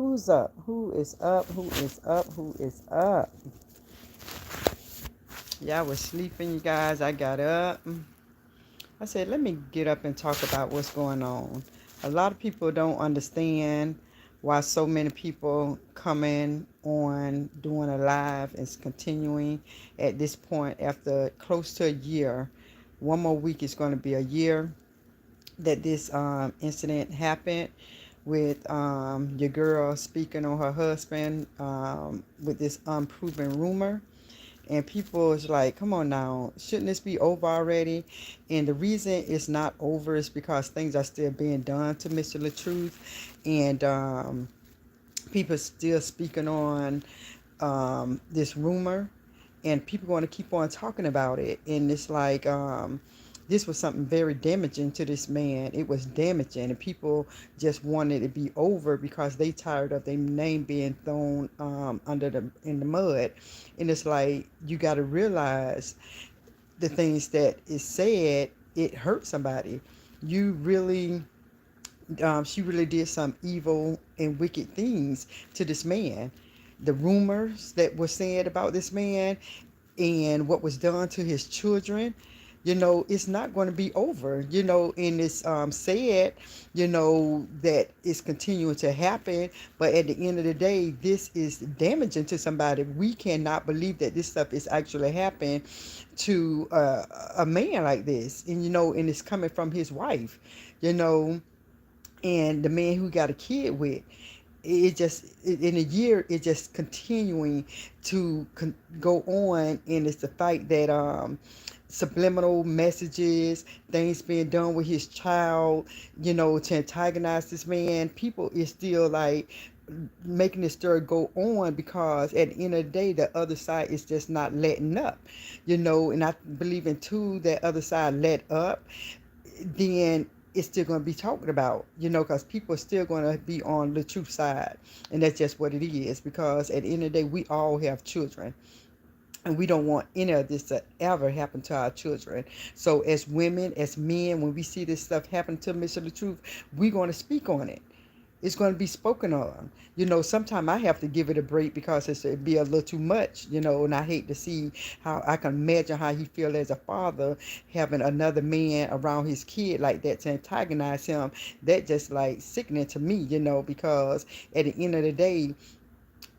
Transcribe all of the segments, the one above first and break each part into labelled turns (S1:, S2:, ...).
S1: Who's up? Who is up? Who is up? Who is up? Y'all was sleeping, you guys. I got up. I said, let me get up and talk about what's going on. A lot of people don't understand why so many people coming on doing a live is continuing at this point after close to a year. One more week is going to be a year that this incident happened with your girl speaking on her husband with this unproven rumor. And people is like, come on now, shouldn't this be over already? And the reason it's not over is because things are still being done to Mr. LaTruth. And people still speaking on this rumor. And people want to keep on talking about it. And it's like, this was something very damaging to this man. It was damaging, and people just wanted it to be over because they tired of their name being thrown in the mud. And it's like you got to realize the things that is said. It hurt somebody. You really, she really did some evil and wicked things to this man. The rumors that were said about this man and what was done to his children, it's not going to be over, and it's sad, that it's continuing to happen. But at the end of the day, this is damaging to somebody. We cannot believe that this stuff is actually happening to a man like this, and it's coming from his wife, and the man who got a kid with. In a year, it just continuing to go on. And it's the fact that subliminal messages, things being done with his child, to antagonize this man. People is still like making this story go on because at the end of the day, the other side is just not letting up, and I believe in too that other side let up, then it's still going to be talked about, because people are still going to be on the truth side. And that's just what it is, because at the end of the day, we all have children. And we don't want any of this to ever happen to our children. So as women, as men, when we see this stuff happen to Mr. The Truth, we're going to speak on it. It's going to be spoken on. Sometimes I have to give it a break because it'd be a little too much, and I hate to see how I can imagine how he feel as a father having another man around his kid like that to antagonize him. That just like sickening to me, because at the end of the day,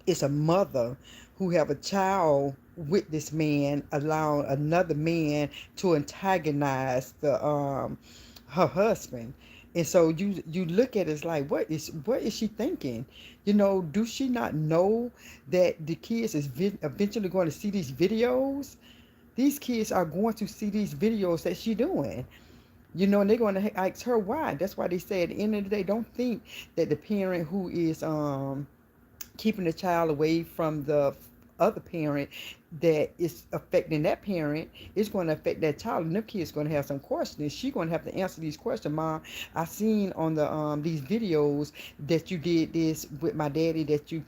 S1: it's a mother who have a child with this man allowing another man to antagonize the her husband. And so you look at it, it's like, what is she thinking? Do she not know that the kids is eventually going to see these videos? These kids are going to see these videos that she doing. And they're going to ask her why. That's why they say at the end of the day, don't think that the parent who is keeping the child away from the other parent that is affecting that parent is going to affect that child, and them kids going to have some questions. She's going to have to answer these questions. Mom, I seen on the these videos that you did this with my daddy, that you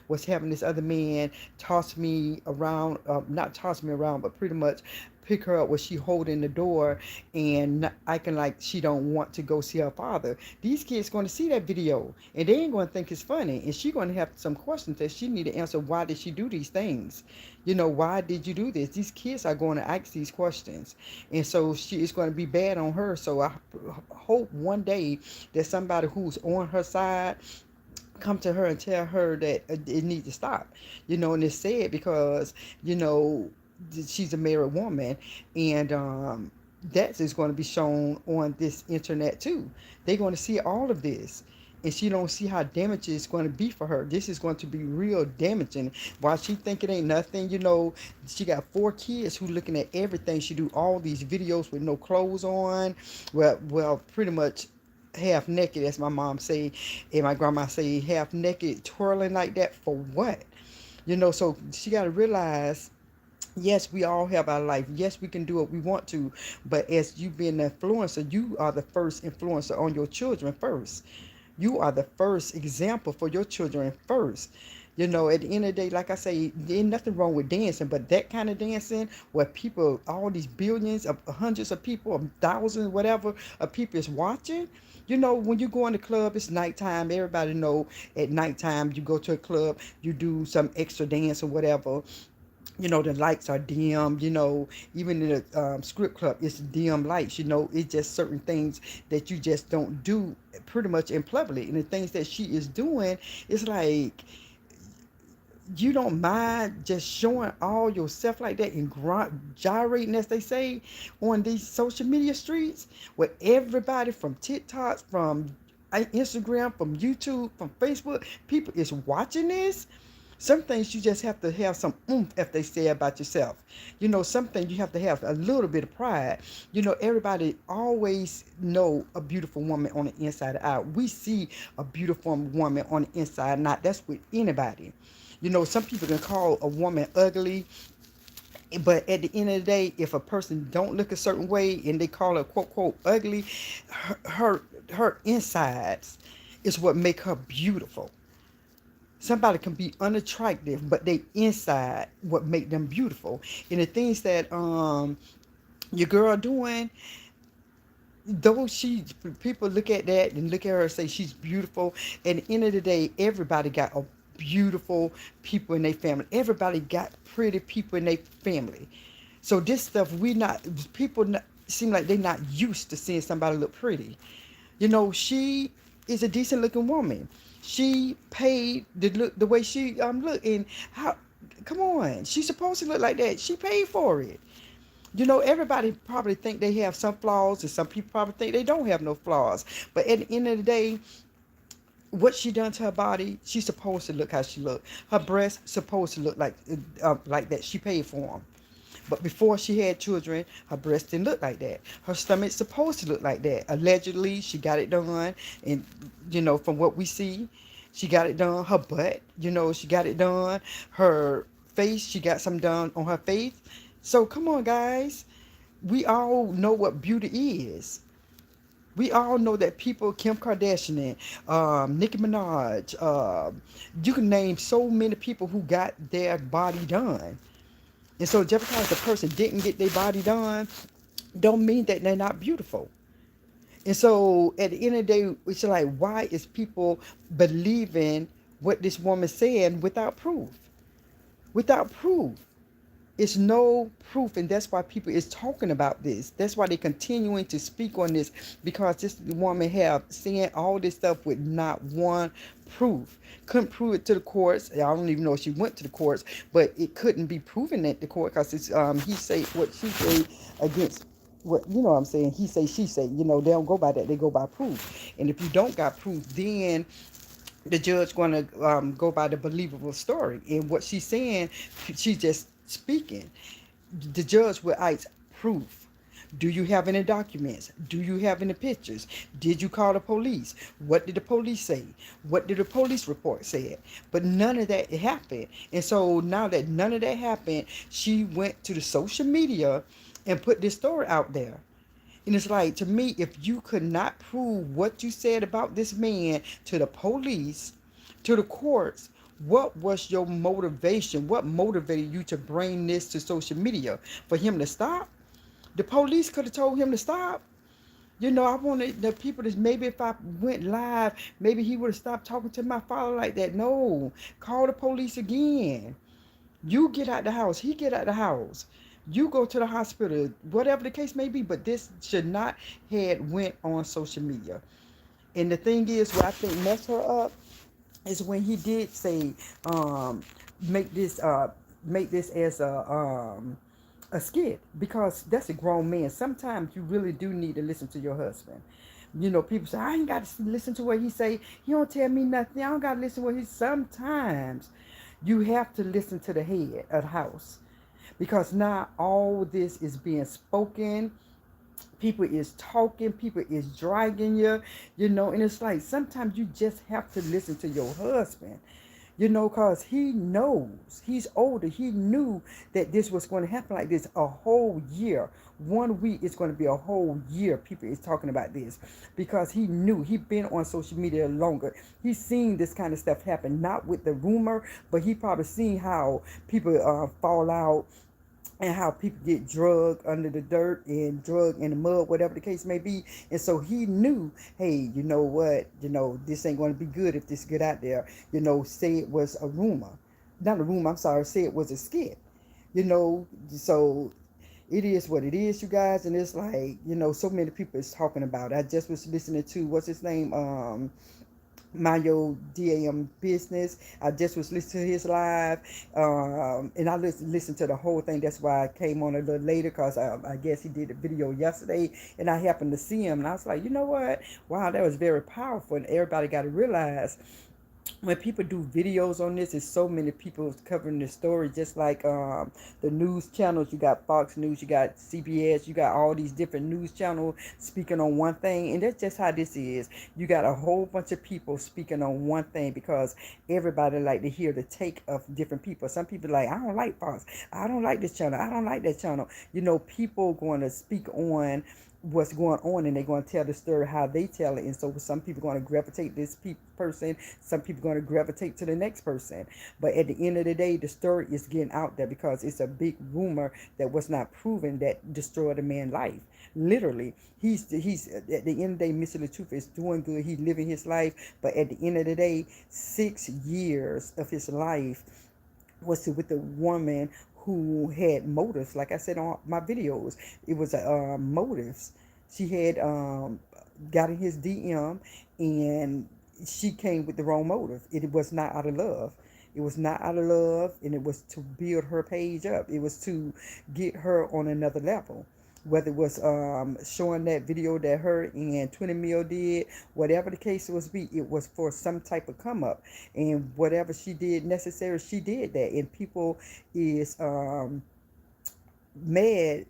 S1: was having this other man toss me around, not toss me around, but pretty much pick her up when she holding the door and acting like she don't want to go see her father. These kids going to see that video and they ain't going to think it's funny, and she going to have some questions that she need to answer. Why did she do these things? Why did you do this? These kids are going to ask these questions, and so she is going to be bad on her. So I hope one day that somebody who's on her side come to her and tell her that it needs to stop. And it's sad because she's a married woman, and that is going to be shown on this internet too. They're going to see all of this, and she don't see how damaging it's going to be for her. This is going to be real damaging. While she think it ain't nothing, she got 4 kids who looking at everything. She do all these videos with no clothes on, well pretty much half naked, as my mom say, and my grandma say, half naked, twirling like that for what? So she got to realize, yes, we all have our life. Yes, we can do what we want to. But as you being an influencer, you are the first influencer on your children first. You are the first example for your children first. You know, at the end of the day, like I say, there ain't nothing wrong with dancing, but that kind of dancing where people, all these billions of hundreds of people, thousands, whatever, of people is watching. You know, when you go in the club, it's nighttime. Everybody know at nighttime you go to a club, you do some extra dance or whatever. You know, the lights are dim. You know, even in the strip club, it's dim lights. You know, it's just certain things that you just don't do pretty much in public. And the things that she is doing, it's like you don't mind just showing all yourself like that and gyrating, as they say, on these social media streets with everybody from TikTok, from Instagram, from YouTube, from Facebook. People is watching this. Some things you just have to have some oomph, if they say, about yourself. You know, some things you have to have a little bit of pride. You know, everybody always know a beautiful woman on the inside out. We see a beautiful woman on the inside, not that's with anybody. You know, some people can call a woman ugly, but at the end of the day, if a person don't look a certain way and they call her quote quote ugly, her her, her insides is what make her beautiful. Somebody can be unattractive, but they inside what make them beautiful. And the things that your girl doing, though she people look at that and look at her and say she's beautiful, at the end of the day, everybody got a beautiful people in their family. Everybody got pretty people in their family. So this stuff, we not people not, seem like they're not used to seeing somebody look pretty. You know, she is a decent looking woman. She paid the look the way she look, and how, come on, she's supposed to look like that. She paid for it. You know, everybody probably think they have some flaws, and some people probably think they don't have no flaws. But at the end of the day, what she done to her body, she's supposed to look how she look. Her breasts supposed to look like that. She paid for them. But before she had children, her breast didn't look like that. Her stomach's supposed to look like that. Allegedly, she got it done. And, you know, from what we see, she got it done. Her butt, you know, she got it done. Her face, she got some done on her face. So come on, guys. We all know what beauty is. We all know that people, Kim Kardashian, Nicki Minaj, you can name so many people who got their body done. And so just because the person didn't get their body done, don't mean that they're not beautiful. And so at the end of the day, it's like, why is people believing what this woman's saying without proof? Without proof. It's no proof, and that's why people is talking about this. That's why they're continuing to speak on this, because this woman have saying all this stuff with not one proof. Couldn't prove it to the courts. I don't even know if she went to the courts, but it couldn't be proven at the court, because it's he say what she say against what, you know what I'm saying, he say she say. You know, they don't go by that, they go by proof. And if you don't got proof, then the judge going to go by the believable story. And what she's saying, she's just speaking. The judge will ask proof. Do you have any documents? Do you have any pictures? Did you call the police? What did the police say? What did the police report say? But none of that happened. And so now that none of that happened, she went to the social media and put this story out there. And it's like, to me, if you could not prove what you said about this man to the police, to the courts, what was your motivation? What motivated you to bring this to social media? For him to stop? The police could have told him to stop. You know, I wanted the people to, maybe if I went live, maybe he would have stopped talking to my father like that. No, call the police again. You get out the house. He get out the house. You go to the hospital, whatever the case may be. But this should not had went on social media. And the thing is, what I think messed her up is when he did say, um, make this as a skit, because that's a grown man. Sometimes you really do need to listen to your husband. You know, people say, I ain't got to listen to what he say. He don't tell me nothing. I don't got to listen to what he. Sometimes you have to listen to the head of the house, because now all this is being spoken. People is talking. People is dragging you. You know, and it's like sometimes you just have to listen to your husband. Because he knows, he's older, he knew that this was going to happen like this a whole year. 1 week is going to be a whole year. People is talking about this because he knew, he'd been on social media longer. He's seen this kind of stuff happen, not with the rumor, but he probably seen how people fall out, and how people get drugged under the dirt and drugged in the mud, whatever the case may be. And so he knew, hey, you know what, this ain't going to be good if this get out there. Say it was a rumor, not a rumor. I'm sorry, say it was a skit. So it is what it is, you guys. And it's like, so many people is talking about it. I just was listening to, what's his name, Mayo DAM business. I just was listening to his live, and I listened to the whole thing. That's why I came on a little later, because I guess he did a video yesterday, and I happened to see him, and I was like, you know what? Wow, that was very powerful, and everybody got to realize, when people do videos on this, there's so many people covering the story, just like the news channels. You got Fox News, you got CBS, you got all these different news channels speaking on one thing. And that's just how this is. You got a whole bunch of people speaking on one thing, because everybody like to hear the take of different people. Some people like, I don't like Fox, I don't like this channel, I don't like that channel. People going to speak on what's going on, and they're going to tell the story how they tell it. And so some people are going to gravitate this person, some people are going to gravitate to the next person. But at the end of the day, the story is getting out there, because it's a big rumor that was not proven, that destroyed a man's life. Literally, he's at the end of the day, Mr. Latufa is doing good, he's living his life. But at the end of the day, 6 years of his life was with a woman who had motives. Like I said on my videos, it was motives. She had got in his DM, and she came with the wrong motive. It was not out of love. It was not out of love, and it was to build her page up. It was to get her on another level. Whether it was showing that video that her and 20 Mil did, whatever the case was be, it was for some type of come up. And whatever she did necessary, she did that. And people is mad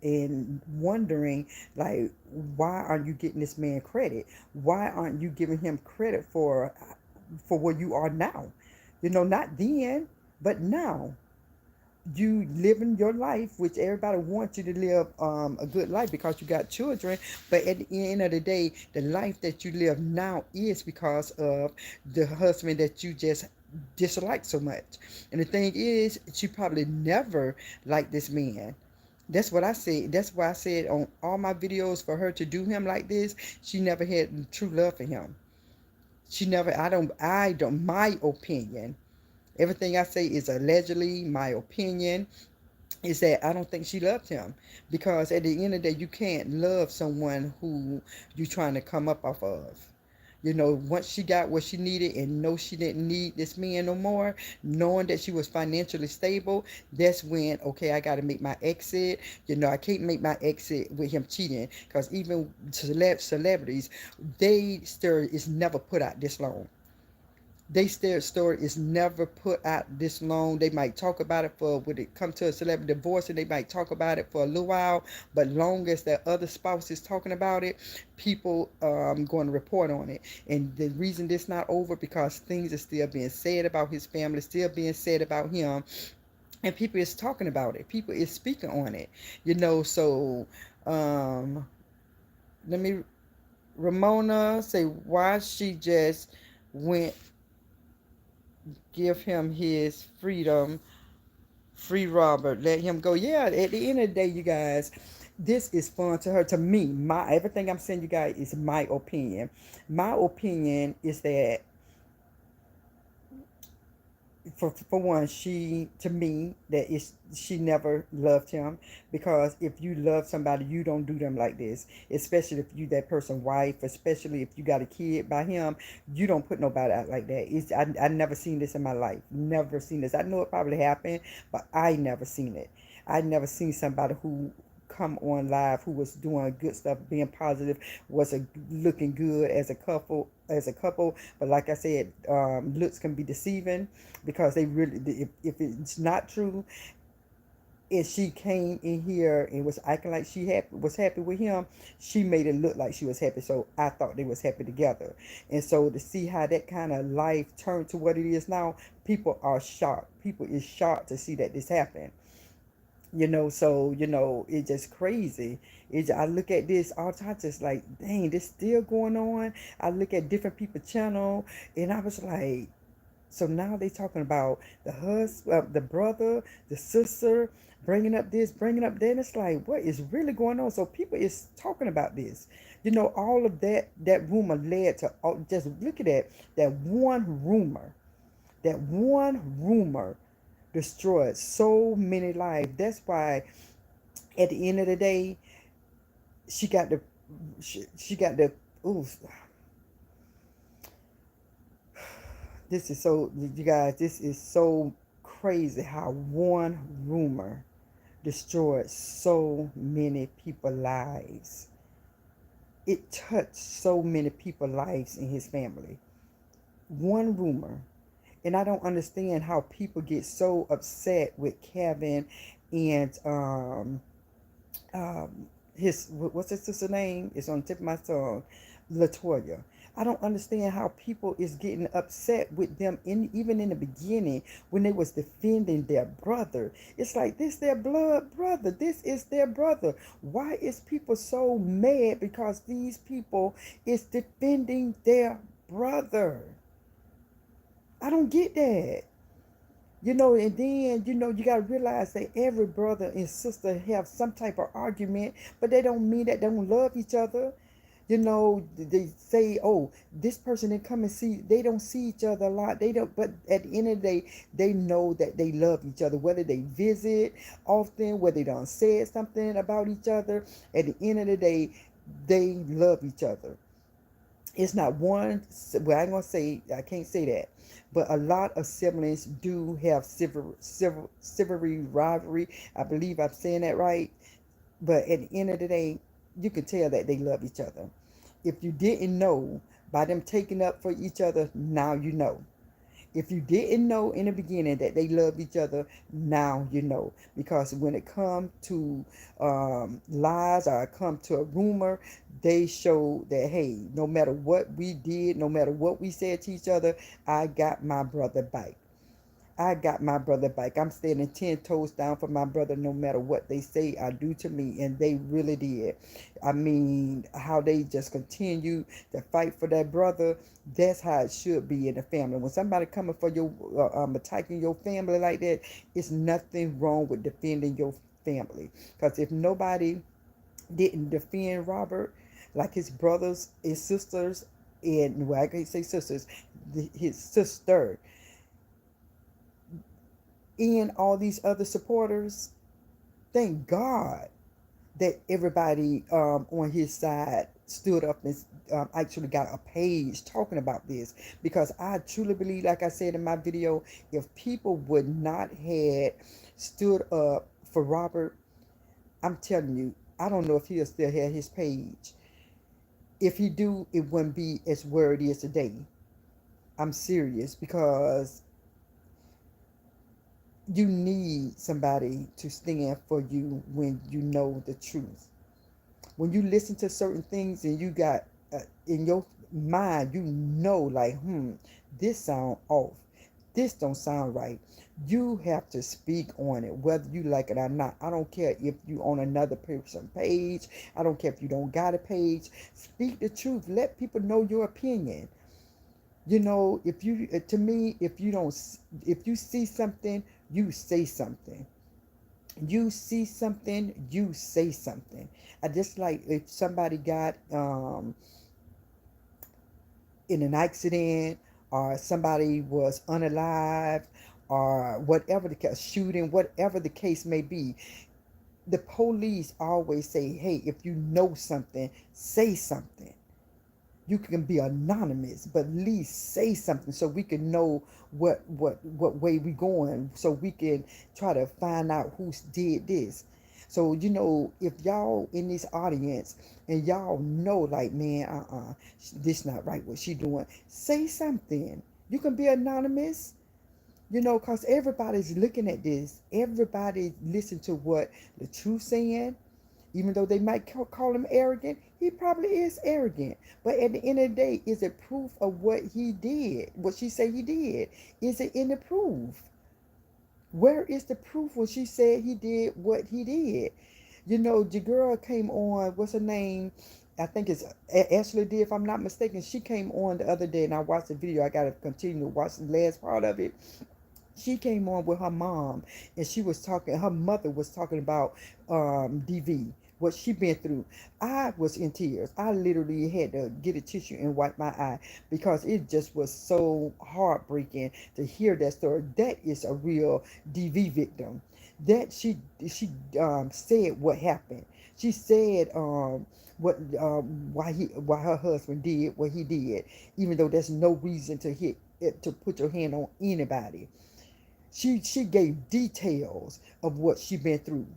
S1: and wondering, like, why aren't you getting this man credit? Why aren't you giving him credit for where you are now? Not then, but now. You living your life, which everybody wants you to live a good life, because you got children. But at the end of the day, the life that you live now is because of the husband that you just dislike so much. And the thing is, she probably never liked this man. That's what I said. That's why I said on all my videos, for her to do him like this, she never had true love for him. She never, I don't, my opinion. Everything I say is allegedly my opinion, is that I don't think she loved him. Because at the end of the day, you can't love someone who you're trying to come up off of. Once she got what she needed and know she didn't need this man no more, knowing that she was financially stable, that's when, okay, I got to make my exit. I can't make my exit with him cheating, because even celebrities, they story is never put out this long. They story is never put out this long. They might talk about it for, when it comes to a celebrity divorce, and they might talk about it for a little while, but long as that other spouse is talking about it, people going to report on it. And the reason this not over, because things are still being said about his family, still being said about him, and people is talking about it, people is speaking on it. So let me, Ramona say, why she just went give him his freedom, free Robert, let him go. Yeah, at the end of the day, you guys, this is fun to her. To me, my everything I'm saying, you guys, is my opinion. My opinion is that, for one, she, to me, that is, she never loved him. Because if you love somebody, you don't do them like this. Especially if you that person wife, especially if you got a kid by him, you don't put nobody out like that. I never seen this in my life. Never seen this. I know it probably happened, but I never seen it. I never seen somebody who come on live who was doing good stuff, being positive, was looking good as a couple. But like I said, looks can be deceiving, because they really, if it's not true, and she came in here and was acting like was happy with him. She made it look like she was happy, so I thought they was happy together. And so to see how that kind of life turned to what it is now, people are shocked. People is shocked to see that this happened. So it's just crazy. I look at this all the time, just like, dang, this still going on. I look at different people channel, and I was like, so now they talking about the husband, the brother, the sister, bringing up this, bringing up that. And it's like, what is really going on? So people is talking about this. All of that rumor led to, just look at that one rumor. That one rumor destroyed so many lives. That's why at the end of the day, she got the, she got the, ooh, this is so, you guys, this is so crazy how one rumor destroyed so many people's lives. It touched so many people's lives in his family. One rumor. And I don't understand how people get so upset with Kevin and um, what's his sister name? It's on the tip of my tongue, Latoya. I don't understand how people is getting upset with them even in the beginning when they was defending their brother. It's like, this their blood brother. This is their brother. Why is people so mad because these people is defending their brother? I don't get that. And then, you got to realize that every brother and sister have some type of argument, but they don't mean that they don't love each other. They say, oh, this person didn't come and see, they don't see each other a lot. They don't, but at the end of the day, they know that they love each other, whether they visit often, whether they don't say something about each other. At the end of the day, they love each other. It's not one, well, I ain't gonna say, I can't say that, but a lot of siblings do have chivalry, rivalry. I believe I'm saying that right. But at the end of the day, you can tell that they love each other. If you didn't know, by them taking up for each other, now you know. If you didn't know in the beginning that they love each other, now you know. Because when it comes to lies or it comes to a rumor, they show that, hey, no matter what we did, no matter what we said to each other, I got my brother back. I got my brother back. I'm standing 10 toes down for my brother no matter what they say or do to me. And they really did. I mean, how they just continue to fight for that brother, that's how it should be in the family. When somebody coming for your, attacking your family like that, it's nothing wrong with defending your family. Because if nobody didn't defend Robert, like his brothers, his sisters, and, well, I can't say sisters, his sister, and all these other supporters, thank God that everybody on his side stood up and actually got a page talking about this. Because I truly believe, like I said in my video, if people would not had stood up for Robert, I'm telling you, I don't know if he'll still have his page. If he do, it wouldn't be as where it is today. I'm serious, because you need somebody to stand for you when you know the truth. When you listen to certain things and you got in your mind, like, this sound off. This don't sound right. You have to speak on it, whether you like it or not. I don't care if you on another person's page. I don't care if you don't got a page. Speak the truth. Let people know your opinion. If you, to me, if you see something, you say something. You see something, you say something. I just, like, if somebody got in an accident, or somebody was unalive, or whatever the case, shooting, whatever the case may be, the police always say, hey, if you know something, say something. You can be anonymous, but at least say something so we can know what way we going, so we can try to find out who did this. So, if y'all in this audience and y'all know, like, man, this not right what she doing, say something. You can be anonymous. Because everybody's looking at this. Everybody listen to what the truth saying. Even though they might call him arrogant, he probably is arrogant. But at the end of the day, is it proof of what he did? What she said he did? Is it in the proof? Where is the proof when she said he did what he did? The girl came on, what's her name? I think it's Ashley D, if I'm not mistaken. She came on the other day and I watched the video. I got to continue to watch the last part of it. She came on with her mom and she was talking, her mother was talking about DV, what she been through. I was in tears. I literally had to get a tissue and wipe my eye because it just was so heartbreaking to hear that story. That is a real DV victim. That she said what happened. She said what why her husband did what he did, even though there's no reason to hit to put your hand on anybody. She gave details of what she been through.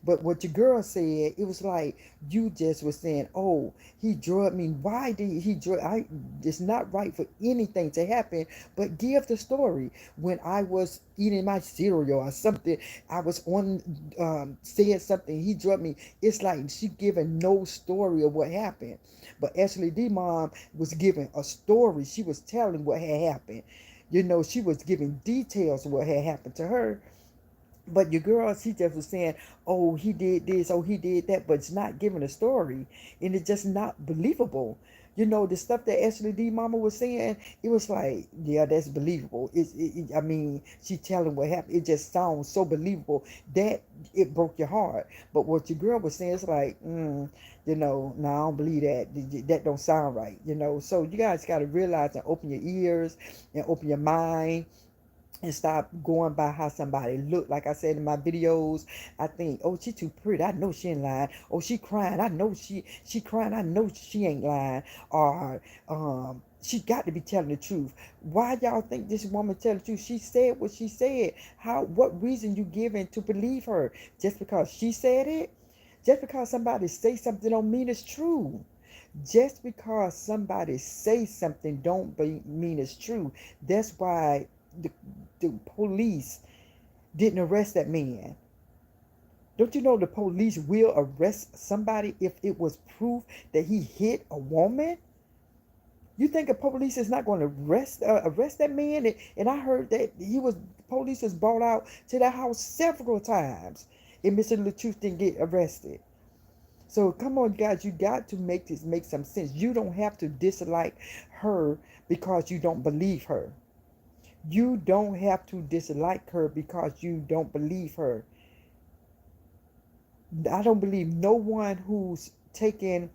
S1: But what your girl said, it was like you just was saying, "Oh, he drugged me. Why did he drug? It's not right for anything to happen. But give the story. When I was eating my cereal or something, I was on said something. He drugged me. It's like she giving no story of what happened. But Ashley D mom was giving a story. She was telling what had happened. She was giving details of what had happened to her. But your girl, she just was saying, "Oh, he did this, oh, he did that," but it's not giving a story, and it's just not believable. The stuff that Ashley D Mama was saying, it was like, yeah, that's believable. I mean, she telling what happened. It just sounds so believable that it broke your heart. But what your girl was saying, it's like, no, I don't believe that. That don't sound right. So you guys got to realize and open your ears and open your mind and stop going by how somebody look. Like I said in my videos, I think, oh, she too pretty. I know she ain't lying. Oh, she crying. I know she crying. I know she ain't lying. Or she got to be telling the truth. Why y'all think this woman tell the truth? She said what she said. What reason you giving to believe her? Just because she said it? Just because somebody say something don't mean it's true. Just because somebody say something don't mean it's true. That's why the, the police didn't arrest that man. Don't you know the police will arrest somebody if it was proof that he hit a woman? You think the police is not going to arrest that man? And I heard that police was brought out to that house several times, and Mr. LaTruth didn't get arrested. So come on, guys, you got to make this make some sense. You don't have to dislike her because you don't believe her. You don't have to dislike her because you don't believe her. I don't believe no one who's taken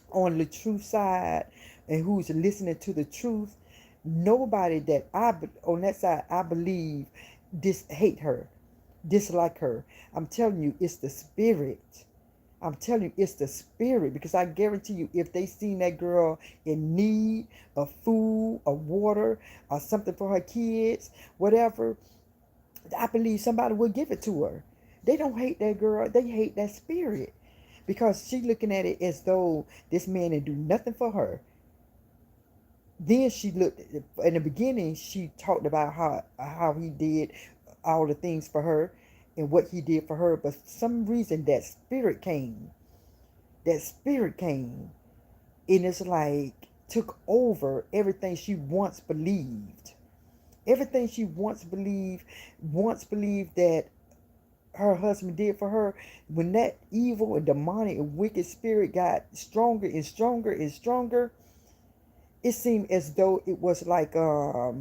S1: on the truth side and who's listening to the truth. Nobody that on that side I believe hate her, dislike her. I'm telling you, it's the spirit. I'm telling you, it's the spirit, because I guarantee you, if they seen that girl in need of food or water or something for her kids, whatever, I believe somebody would give it to her. They don't hate that girl. They hate that spirit, because she looking at it as though this man didn't do nothing for her. Then she looked, in the beginning, she talked about how he did all the things for her and what he did for her. But for some reason, that spirit came. That spirit came. And it's like took over everything she once believed. Everything she once believed that her husband did for her. When that evil and demonic and wicked spirit got stronger and stronger and stronger, it seemed as though it was like Dr.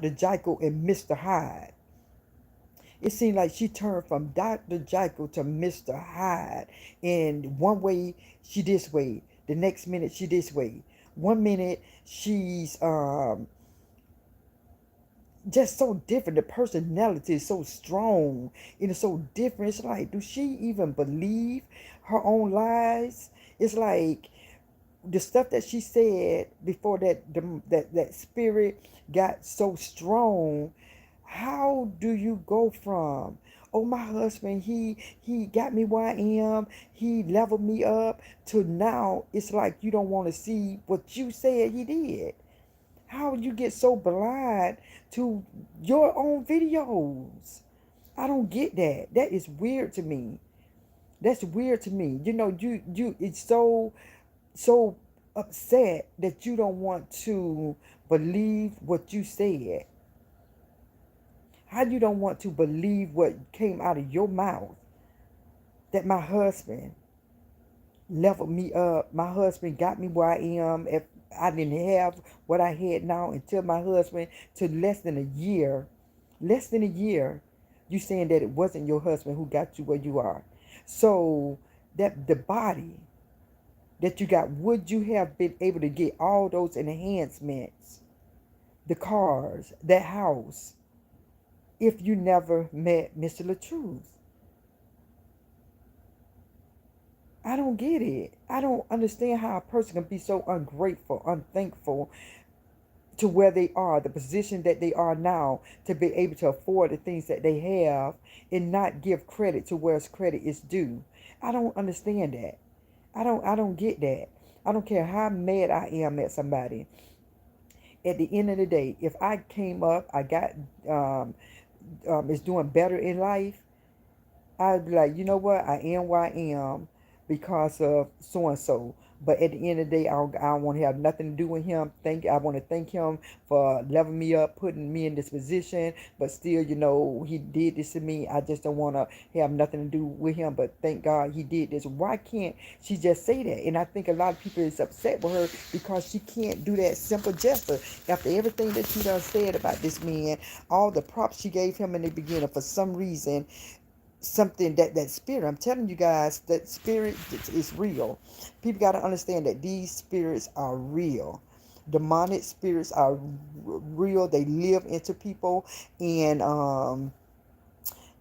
S1: Jekyll and Mr. Hyde. It seemed like she turned from Dr. Jekyll to Mr. Hyde. And one way she this way, the next minute she this way. One minute she's just so different. The personality is so strong and it's so different. It's like, do she even believe her own lies? It's like the stuff that she said before that spirit got so strong. How do you go from, oh, my husband, he got me where I am, he leveled me up, to now it's like you don't want to see what you said he did? How you get so blind to your own videos? I don't get that. That is weird to me. That's weird to me. You it's so upset that you don't want to believe what you said. How you don't want to believe what came out of your mouth, that my husband leveled me up. My husband got me where I am. If I didn't have what I had now until my husband, to less than a year, you saying that it wasn't your husband who got you where you are. So that the body that you got, would you have been able to get all those enhancements, the cars, that house, if you never met Mr. LaTruth? I don't get it. I don't understand how a person can be so ungrateful, unthankful to where they are, the position that they are now, to be able to afford the things that they have and not give credit to where credit is due. I don't understand that. I don't get that. I don't care how mad I am at somebody. At the end of the day, if I came up, I got um, is doing better in life, I'd be like, you know what? I am where I am because of so and so. But at the end of the day, I don't want to have nothing to do with him. I want to thank him for leveling me up, putting me in this position. But still, he did this to me. I just don't want to have nothing to do with him. But thank God he did this. Why can't she just say that? And I think a lot of people is upset with her because she can't do that simple gesture. After everything that she done said about this man, all the props she gave him in the beginning, for some reason, something that spirit, I'm telling you guys, that spirit is real. People got to understand that these spirits are real. Demonic spirits are real. They live into people. And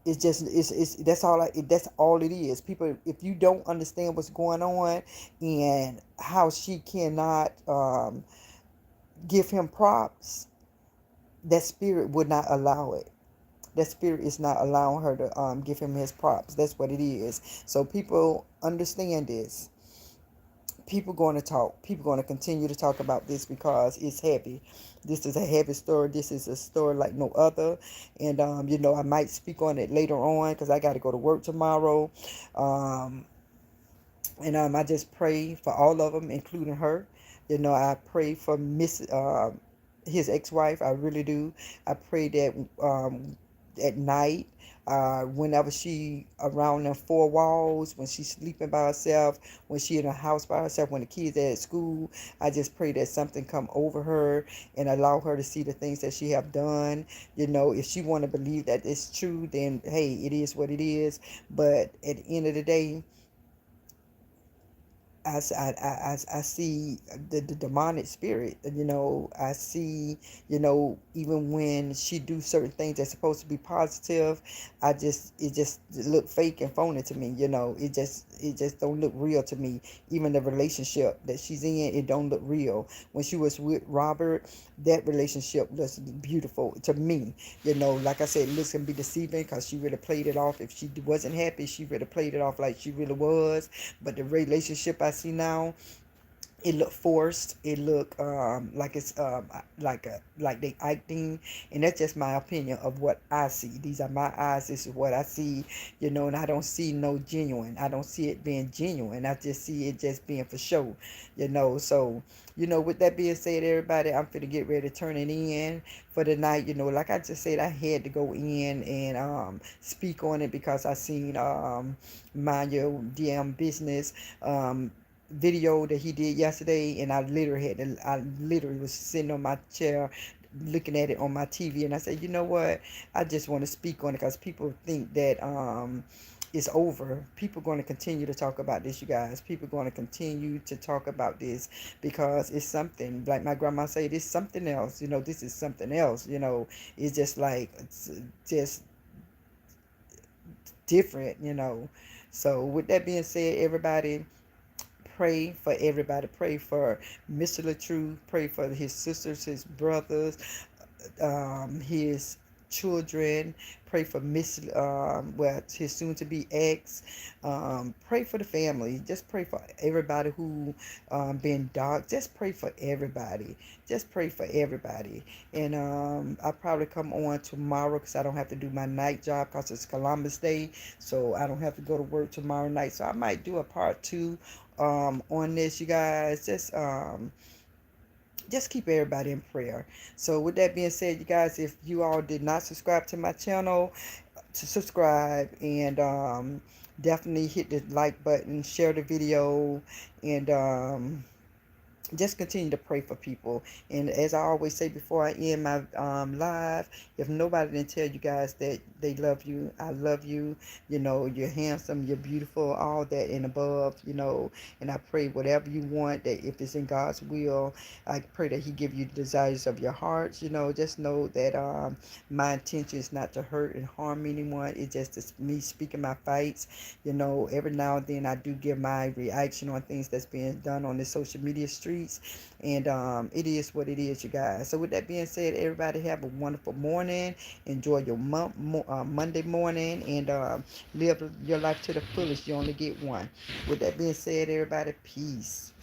S1: it's just it's that's all it is. People, if you don't understand what's going on and how she cannot give him props, that spirit would not allow it. That spirit is not allowing her to give him his props. That's what it is. So people understand this. People going to talk. People going to continue to talk about this because it's heavy. This is a heavy story. This is a story like no other. And I might speak on it later on because I got to go to work tomorrow. Um, and I just pray for all of them, including her. I pray for his ex-wife. I really do. I pray that at night, whenever she around the four walls, when she's sleeping by herself, when she in a house by herself, when the kids are at school, I just pray that something come over her and allow her to see the things that she have done. If she want to believe that it's true, then hey, it is what it is. But at the end of the day, I see the demonic spirit. I see, even when she do certain things that's supposed to be positive, it just look fake and phony to me. It just don't look real to me. Even the relationship that she's in, it don't look real. When she was with Robert, that relationship looks beautiful to me. Like I said, looks can be deceiving because she really played it off. If she wasn't happy, she really played it off like she really was. But the relationship I see now, it look forced. It look like it's like they acting, and that's just my opinion of what I see. These are my eyes. This is what I see. And I don't see no genuine. I don't see it being genuine. I just see it just being for show. So with that being said, everybody, I'm finna get ready to turn it in for the night. Like I just said, I had to go in and speak on it because I seen mind your damn business video that he did yesterday, and I literally was sitting on my chair looking at it on my TV, and I said, you know what, I just want to speak on it because people think that it's over. People going to continue to talk about this, you guys. People going to continue to talk about this because it's something, like my grandma said, it's something else. This is something else. It's just like, it's just different. So with that being said, everybody, pray for everybody. Pray for Mr. LaTruth. Pray for his sisters, his brothers, his children. Pray for Miss, well, his soon to be ex. Pray for the family. Just pray for everybody who been dark. Just pray for everybody. Just pray for everybody. And I'll probably come on tomorrow because I don't have to do my night job because it's Columbus Day. So I don't have to go to work tomorrow night. So I might do a part two on this, you guys. Just keep everybody in prayer. So with that being said, you guys, if you all did not subscribe to my channel, to subscribe and definitely hit the like button, share the video, and just continue to pray for people. And as I always say before I end my live, if nobody didn't tell you guys that they love you, I love you. You know, you're handsome, you're beautiful, all that and above, you know. And I pray whatever you want, that if it's in God's will, I pray that he give you the desires of your heart. You know, just know that my intention is not to hurt and harm anyone. It's just me speaking my fights. You know, every now and then I do give my reaction on things that's being done on the social media streets. And it is what it is, you guys. So with that being said, everybody have a wonderful morning. Enjoy your Monday morning, and live your life to the fullest. You only get one. With that being said, everybody, peace.